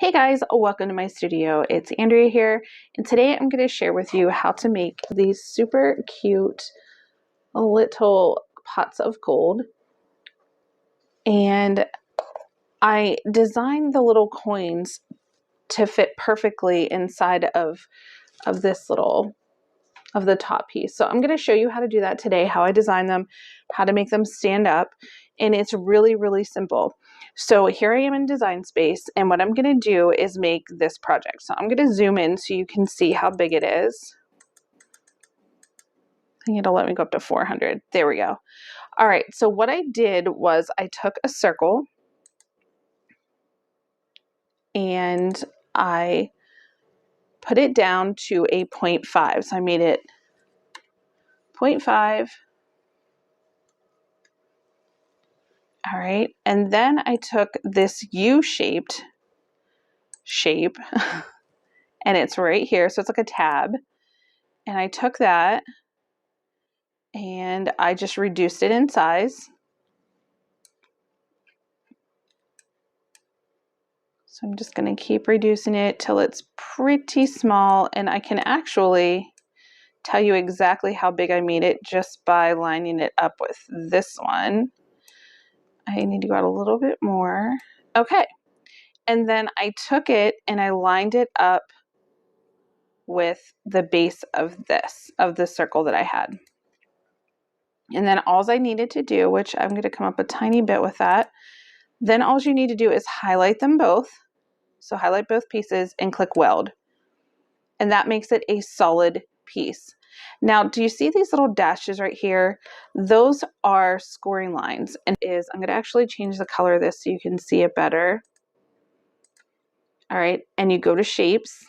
Hey guys, welcome to my studio. It's Andrea here, and today I'm going to share with you how to make these super cute little pots of gold. And I designed the little coins to fit perfectly inside of this little of the top piece. So I'm going to show you how to do that today, how I designed them, how to make them stand up, and it's really, really simple. So here I am in Design Space, and what I'm going to do is make this project. So I'm going to zoom in so you can see how big it is. I think it'll let me go up to 400. There we go. All right, so what I did was I took a circle and I put it down to a 0.5. So I made it 0.5. All right, and then I took this U-shaped shape and it's right here, so it's like a tab, and I took that and I just reduced it in size. So I'm just going to keep reducing it till it's pretty small, and I can actually tell you exactly how big I made it just by lining it up with this one. I need to go out a little bit more. Okay. And then I took it and I lined it up with the base of the circle that I had. And then all I needed to do, which I'm going to come up a tiny bit with that, then all you need to do is highlight them both. So highlight both pieces and click weld. And that makes it a solid piece. Now, do you see these little dashes right here? Those are scoring lines. And I'm going to actually change the color of this so you can see it better. All right, and you go to shapes,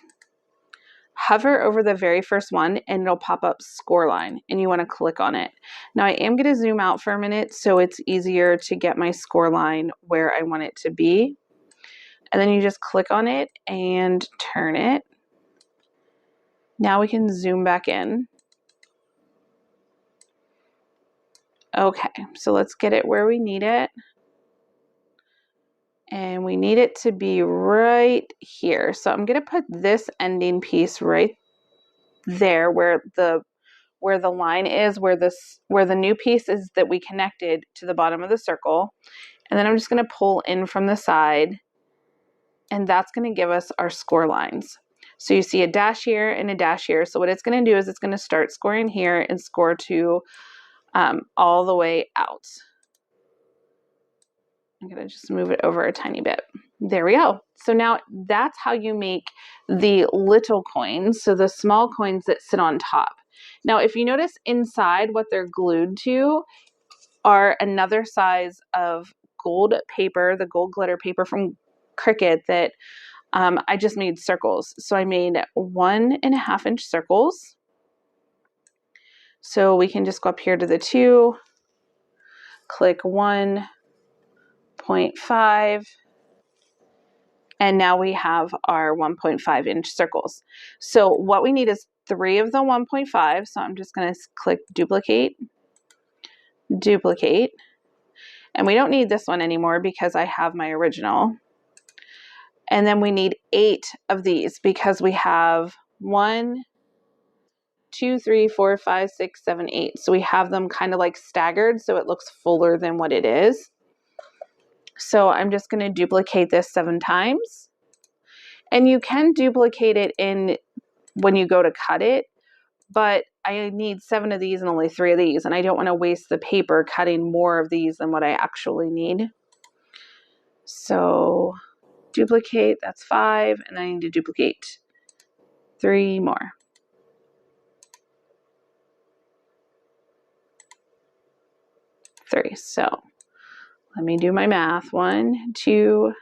hover over the very first one, and it'll pop up score line, and you want to click on it. Now I am going to zoom out for a minute so it's easier to get my score line where I want it to be. And then you just click on it and turn it. Now we can zoom back in. Okay, so let's get it where we need it. And we need it to be right here. So I'm going to put this ending piece right there where the line is, where the new piece is that we connected to the bottom of the circle. And then I'm just going to pull in from the side, and that's going to give us our score lines. So you see a dash here and a dash here. So what it's going to do is it's going to start scoring here and score to all the way out. I'm going to just move it over a tiny bit. There we go. So now that's how you make the little coins, so the small coins that sit on top. Now, if you notice inside, what they're glued to are another size of gold paper, the gold glitter paper from Cricut that I just made circles. So I made 1.5 inch circles. So we can just go up here to the 2, click 1.5, and now we have our 1.5 inch circles. So what we need is 3 of the 1.5. So I'm just going to click duplicate, duplicate. And we don't need this one anymore because I have my original. And then we need 8 of these because we have 1, 2, 3, 4, 5, 6, 7, 8. So we have them kind of like staggered so it looks fuller than what it is. So I'm just going to duplicate this 7 times. And you can duplicate it in when you go to cut it, but I need 7 of these and only 3 of these, and I don't want to waste the paper cutting more of these than what I actually need. So duplicate, that's 5, and then I need to duplicate 3 more. So let me do my math. 1, 2,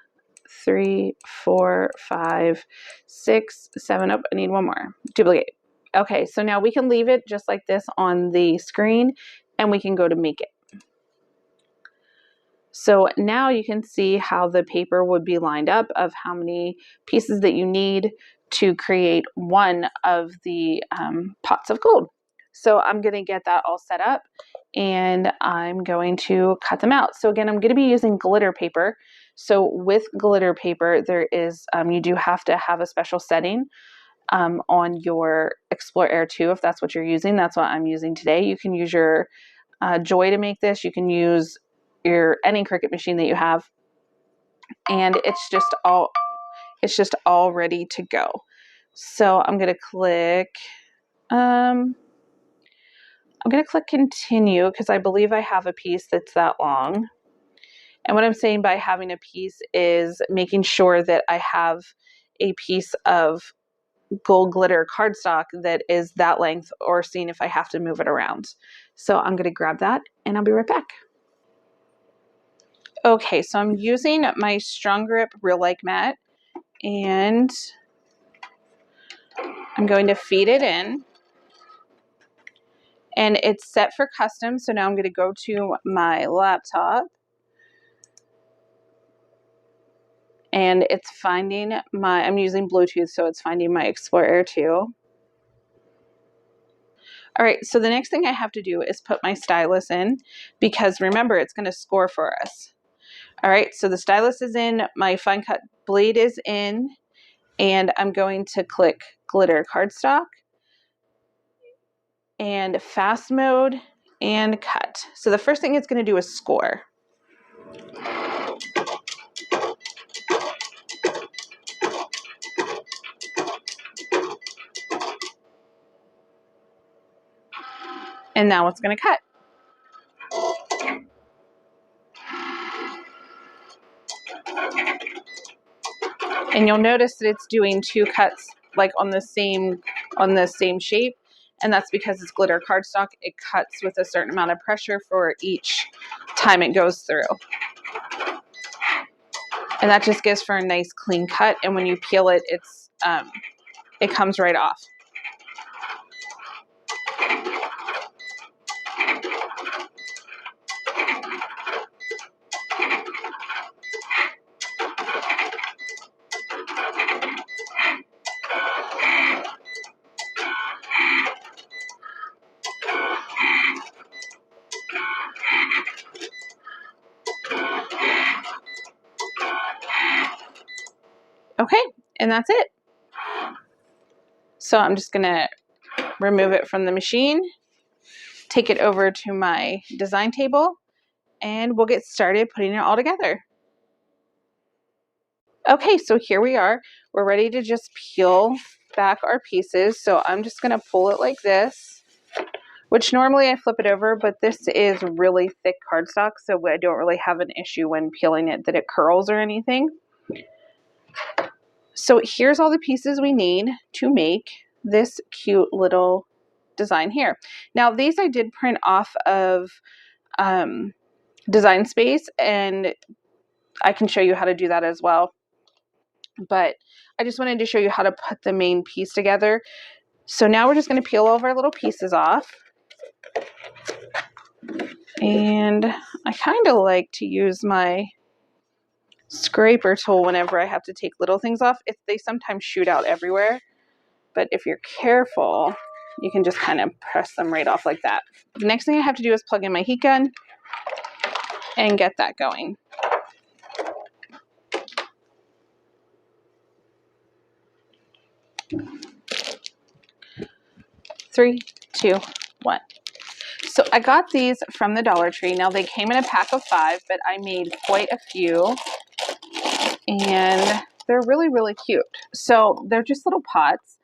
3, 4, 5, 6, 7. Oh, I need 1 more. Duplicate. Okay, so now we can leave it just like this on the screen, and we can go to make it. So now you can see how the paper would be lined up of how many pieces that you need to create one of the pots of gold. So I'm going to get that all set up and I'm going to cut them out. So again, I'm going to be using glitter paper. So with glitter paper, there is, you do have to have a special setting on your Explore Air 2 if that's what you're using. That's what I'm using today. You can use your Joy to make this. You can use any Cricut machine that you have, and it's just all ready to go. So I'm going to click continue because I believe I have a piece that's that long. And what I'm saying by having a piece is making sure that I have a piece of gold glitter cardstock that is that length, or seeing if I have to move it around. So I'm going to grab that and I'll be right back. Okay, so I'm using my Strong Grip Real Like mat, and I'm going to feed it in. And it's set for custom, so now I'm going to go to my laptop. And it's finding I'm using Bluetooth, so it's finding my Explore Air 2. All right, so the next thing I have to do is put my stylus in, because remember, it's going to score for us. All right, so the stylus is in, my fine cut blade is in, and I'm going to click glitter cardstock and fast mode and cut. So the first thing it's going to do is score. And now it's going to cut. And you'll notice that it's doing 2 cuts like on the same shape, and that's because it's glitter cardstock. It cuts with a certain amount of pressure for each time it goes through. And that just gives for a nice clean cut, and when you peel it, it comes right off. Okay, and that's it. So I'm just gonna remove it from the machine, take it over to my design table, and we'll get started putting it all together. Okay, so here we are. We're ready to just peel back our pieces. So I'm just gonna pull it like this, which normally I flip it over, but this is really thick cardstock, so I don't really have an issue when peeling it that it curls or anything. So here's all the pieces we need to make this cute little design here. Now these I did print off of Design Space, and I can show you how to do that as well. But I just wanted to show you how to put the main piece together. So now we're just going to peel all of our little pieces off. And I kind of like to use my scraper tool whenever I have to take little things off. They sometimes shoot out everywhere, but if you're careful, you can just kind of press them right off like that. The next thing I have to do is plug in my heat gun and get that going. Three, two, one. So I got these from the Dollar Tree. Now they came in a pack of 5, but I made quite a few, and they're really, really cute. So they're just little pots.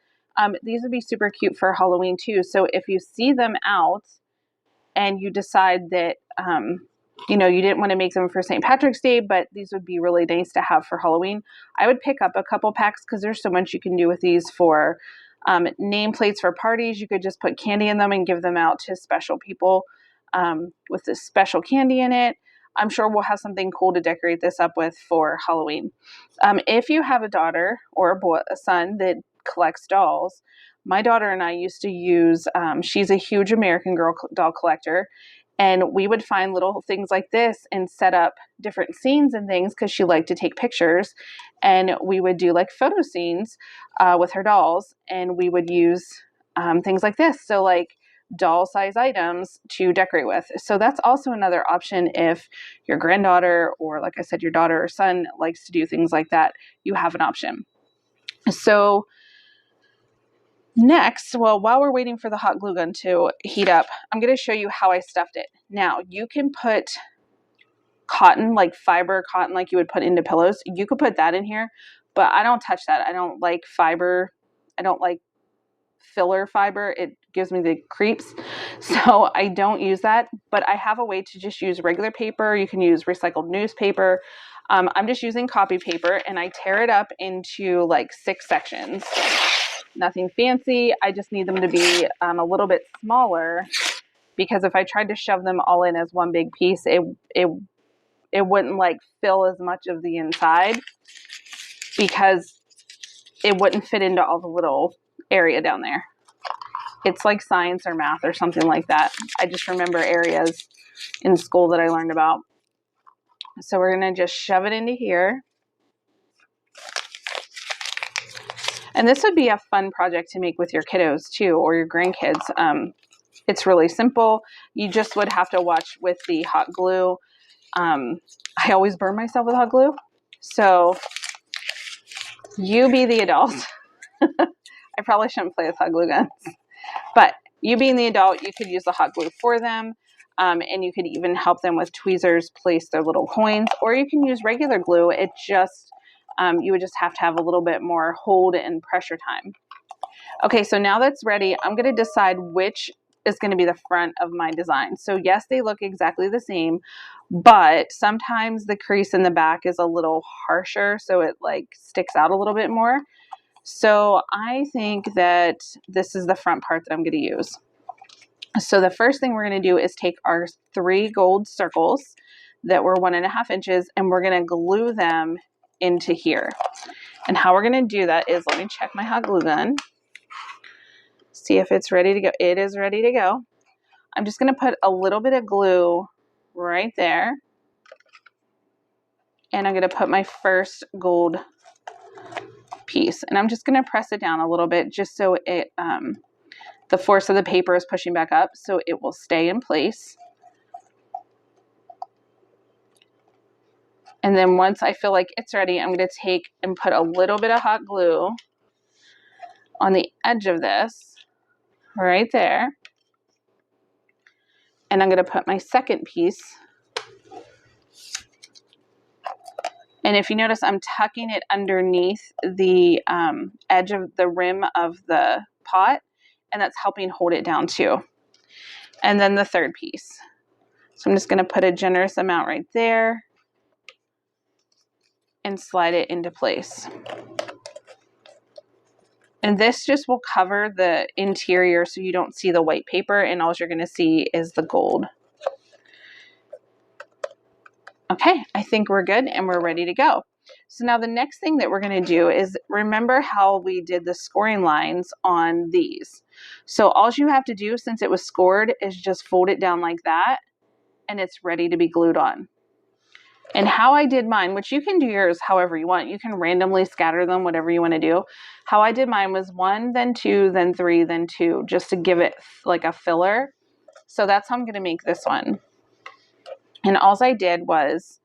These would be super cute for Halloween too. So if you see them out and you decide that, you know, you didn't want to make them for St. Patrick's Day, but these would be really nice to have for Halloween, I would pick up a couple packs, because there's so much you can do with these for nameplates for parties. You could just put candy in them and give them out to special people with this special candy in it. I'm sure we'll have something cool to decorate this up with for Halloween. If you have a daughter or a son that collects dolls, my daughter and I used to use, she's a huge American Girl doll collector, and we would find little things like this and set up different scenes and things, because she liked to take pictures, and we would do like photo scenes with her dolls, and we would use things like this. So like doll size items to decorate with. So that's also another option if your granddaughter, or like I said, your daughter or son likes to do things like that, you have an option. So next, well, while we're waiting for the hot glue gun to heat up, I'm going to show you how I stuffed it. Now, you can put cotton, like fiber cotton, like you would put into pillows. You could put that in here, but I don't touch that. I don't like fiber. I don't like filler fiber. It gives me the creeps. So I don't use that, but I have a way to just use regular paper. You can use recycled newspaper. I'm just using copy paper, and I tear it up into like 6 sections. Nothing fancy. I just need them to be a little bit smaller, because if I tried to shove them all in as one big piece, it wouldn't like fill as much of the inside, because it wouldn't fit into all the little area down there. It's like science or math or something like that. I just remember areas in school that I learned about. So we're going to just shove it into here. And this would be a fun project to make with your kiddos too, or your grandkids. It's really simple. You just would have to watch with the hot glue. I always burn myself with hot glue. So you be the adult. I probably shouldn't play with hot glue guns, but you being the adult, you could use the hot glue for them. And you could even help them with tweezers place their little coins, or you can use regular glue. It just, you would just have to have a little bit more hold and pressure time. Okay, so now that's ready, I'm going to decide which is going to be the front of my design. So yes, they look exactly the same, but sometimes the crease in the back is a little harsher, so it like sticks out a little bit more. So I think that this is the front part that I'm going to use. So the first thing we're going to do is take our 3 gold circles that were 1.5 inches, and we're going to glue them into here. And how we're going to do that is, let me check my hot glue gun, see if it's ready to go. It is ready to go. I'm just going to put a little bit of glue right there, and I'm going to put my first gold piece, and I'm just going to press it down a little bit just so it the force of the paper is pushing back up, so it will stay in place. And then once I feel like it's ready, I'm going to take and put a little bit of hot glue on the edge of this right there. And I'm going to put my second piece. And if you notice, I'm tucking it underneath the edge of the rim of the pot, and that's helping hold it down too. And then the third piece. So I'm just going to put a generous amount right there and slide it into place. And this just will cover the interior so you don't see the white paper, and all you're going to see is the gold. Okay, I think we're good and we're ready to go. So now the next thing that we're going to do is, remember how we did the scoring lines on these. So all you have to do, since it was scored, is just fold it down like that, and it's ready to be glued on. And how I did mine, which you can do yours however you want. You can randomly scatter them, whatever you want to do. How I did mine was 1, then 2, then 3, then 2, just to give it like a filler. So that's how I'm going to make this one. And all I did was,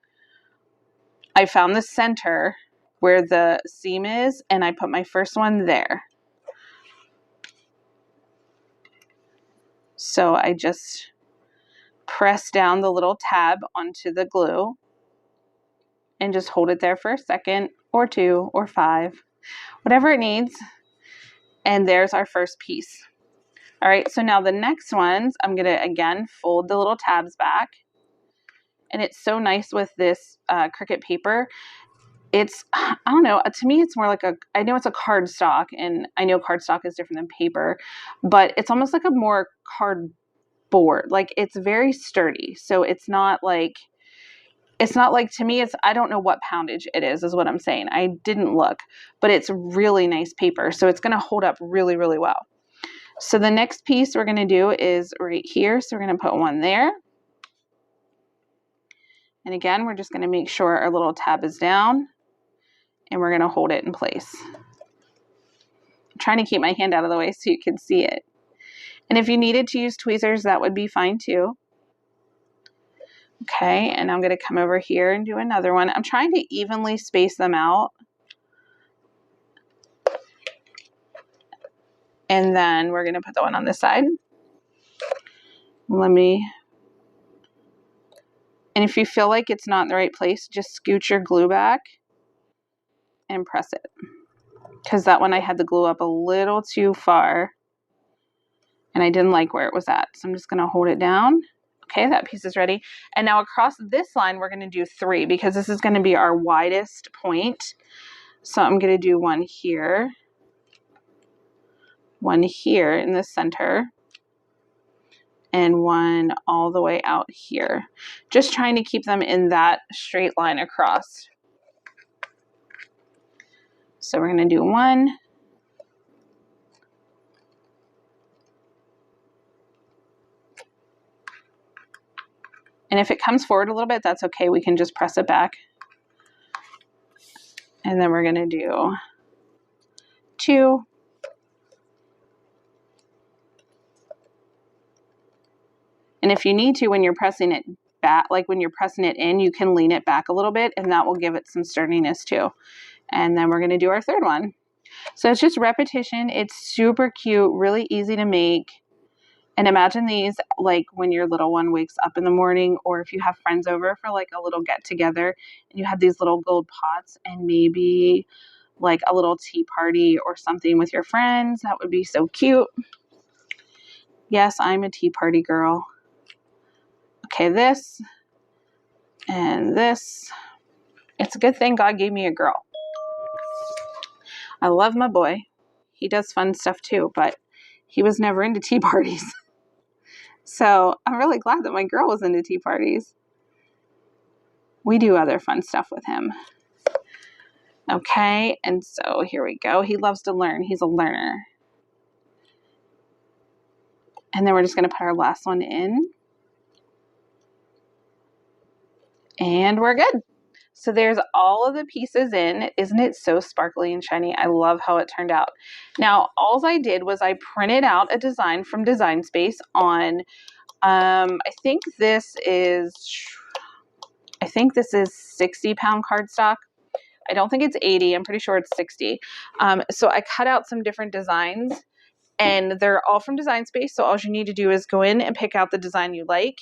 I found the center where the seam is, and I put my first one there. So I just press down the little tab onto the glue and just hold it there for a second or 2 or 5, whatever it needs. And there's our first piece. All right, so now the next ones, I'm going to again fold the little tabs back. And it's so nice with this Cricut paper. It's, I don't know, to me it's more like I know it's a cardstock, and I know cardstock is different than paper, but it's almost like a more cardboard. Like, it's very sturdy. So it's not like, to me, I don't know what poundage it is what I'm saying. I didn't look, but it's really nice paper. So it's going to hold up really, really well. So the next piece we're going to do is right here. So we're going to put one there. And again, we're just going to make sure our little tab is down, and we're going to hold it in place. I'm trying to keep my hand out of the way so you can see it. And if you needed to use tweezers, that would be fine too. Okay, and I'm going to come over here and do another one. I'm trying to evenly space them out. And then we're going to put the one on this side. And if you feel like it's not in the right place, just scoot your glue back and press it. Because that one I had the glue up a little too far and I didn't like where it was at. So I'm just going to hold it down. Okay, that piece is ready. And now across this line, we're going to do 3 because this is going to be our widest point. So I'm going to do one here in the center, and one all the way out here. Just trying to keep them in that straight line across. So we're going to do 1. And if it comes forward a little bit, that's okay. We can just press it back. And then we're going to do 2. And if you need to, when you're pressing it back, like when you're pressing it in, you can lean it back a little bit and that will give it some sturdiness too. And then we're going to do our 3rd one. So it's just repetition. It's super cute, really easy to make. And imagine these like when your little one wakes up in the morning, or if you have friends over for like a little get together and you have these little gold pots and maybe like a little tea party or something with your friends. That would be so cute. Yes, I'm a tea party girl. Okay, this and this. It's a good thing God gave me a girl. I love my boy. He does fun stuff too, but he was never into tea parties. So I'm really glad that my girl was into tea parties. We do other fun stuff with him. Okay, and so here we go. He loves to learn. He's a learner. And then we're just going to put our last one in. And we're good. So there's all of the pieces in. Isn't it so sparkly and shiny? I love how it turned out. Now, all I did was I printed out a design from Design Space on, I think this is 60-pound cardstock. I don't think it's 80. I'm pretty sure it's 60. So I cut out some different designs and they're all from Design Space. So all you need to do is go in and pick out the design you like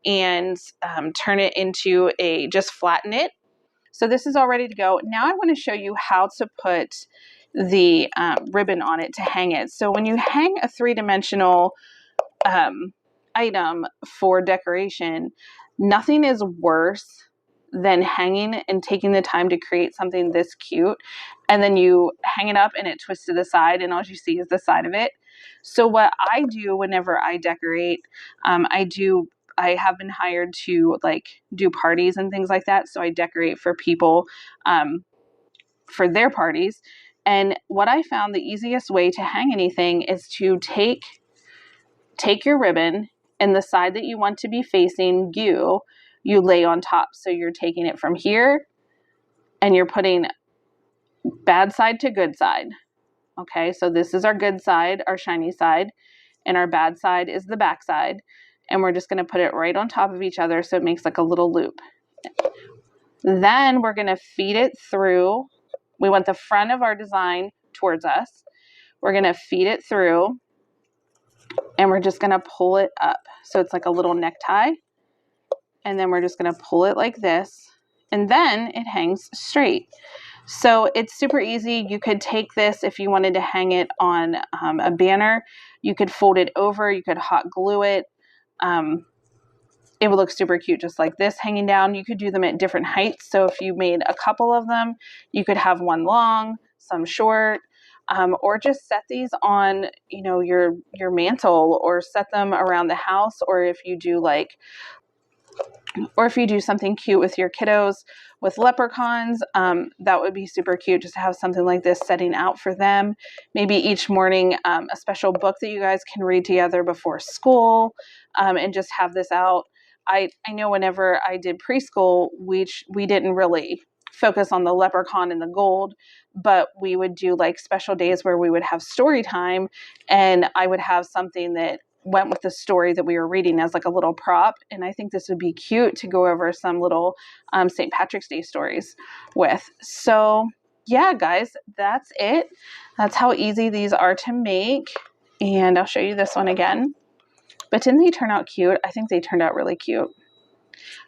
and turn it into just flatten it. So this is all ready to go. Now I want to show you how to put the ribbon on it to hang it. So when you hang a 3-dimensional item for decoration, nothing is worse than hanging and taking the time to create something this cute. And then you hang it up and it twists to the side and all you see is the side of it. So what I do whenever I decorate, I have been hired to like do parties and things like that. So I decorate for people for their parties. And what I found the easiest way to hang anything is to take your ribbon and the side that you want to be facing you lay on top. So you're taking it from here and you're putting bad side to good side. Okay, so this is our good side, our shiny side, and our bad side is the back side. And we're just going to put it right on top of each other so it makes like a little loop. Then we're going to feed it through. We want the front of our design towards us. We're going to feed it through and we're just going to pull it up. So it's like a little necktie. And then we're just going to pull it like this. And then it hangs straight. So it's super easy. You could take this if you wanted to hang it on a banner. You could fold it over. You could hot glue it. It would look super cute just like this hanging down. You could do them at different heights. So if you made a couple of them, you could have one long, some short, or just set these on, your mantle or set them around the house. Or if you do something cute with your kiddos with leprechauns, that would be super cute just to have something like this setting out for them. Maybe each morning, a special book that you guys can read together before school, and just have this out. I know whenever I did preschool, we didn't really focus on the leprechaun and the gold, but we would do like special days where we would have story time and I would have something that went with the story that we were reading as like a little prop. And I think this would be cute to go over some little St. Patrick's Day stories with. So yeah, guys, that's it. That's how easy these are to make. And I'll show you this one again. But didn't they turn out cute? I think they turned out really cute.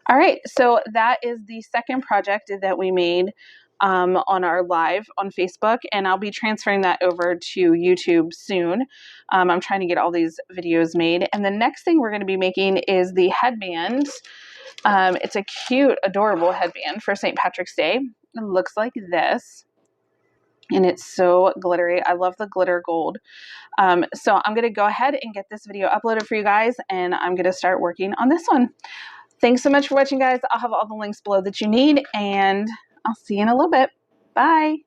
All right, so that is the second project that we made on our live on Facebook, and I'll be transferring that over to YouTube soon. I'm trying to get all these videos made. And the next thing we're going to be making is the headband. It's a cute, adorable headband for St. Patrick's Day. It looks like this, and it's so glittery. I love the glitter gold. So I'm going to go ahead and get this video uploaded for you guys, and I'm going to start working on this one. Thanks so much for watching, guys. I'll have all the links below that you need, and I'll see you in a little bit. Bye.